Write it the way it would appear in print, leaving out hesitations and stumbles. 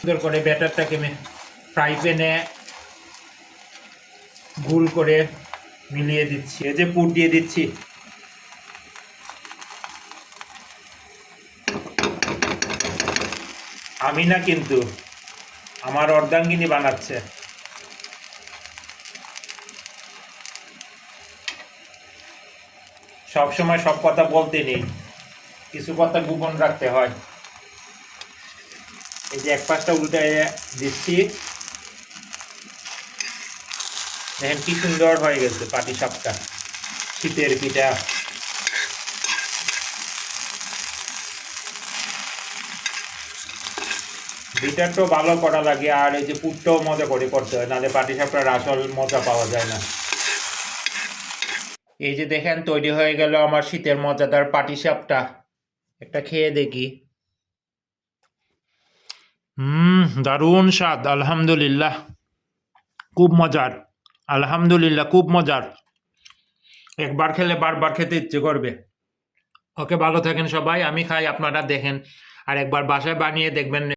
সুন্দর করে ব্যাটারটাকে ফ্রাই প্যানে গোল করে মিলিয়ে দিচ্ছি। এই যে পুর দিয়ে দিচ্ছি। আমি না, কিন্তু আমার অর্ধাঙ্গিনী বানাচ্ছে। সব সময় সব কথা বলতে নেই, কিছু কথা গোপন রাখতে হয়। এই যে এক পাশটা উল্টে দিচ্ছি, দেখেন কি সুন্দর হয়ে গেছে পাটিসাপটা, শীতের পিঠা। পিঠাটাও ভালো করা লাগে, আর এই যে পুরটাও মজা করে করতে হয়, নাহলে পাটিসাপটার আসল মজা পাওয়া যায় না। এই যে দেখেন তৈরি হয়ে গেল আমার শীতের মজাদার পাটিসাপটা। একটা খেয়ে দেখি। দারুণ স্বাদ, আলহামদুলিল্লাহ, খুব মজার। আলহামদুলিল্লাহ, খুব মজার। একবার খেলে বারবার খেতে ইচ্ছে করবে। ওকে, ভালো থাকেন সবাই। আমি খাই, আপনারা দেখেন, আর একবার বাসায় বানিয়ে দেখবেন।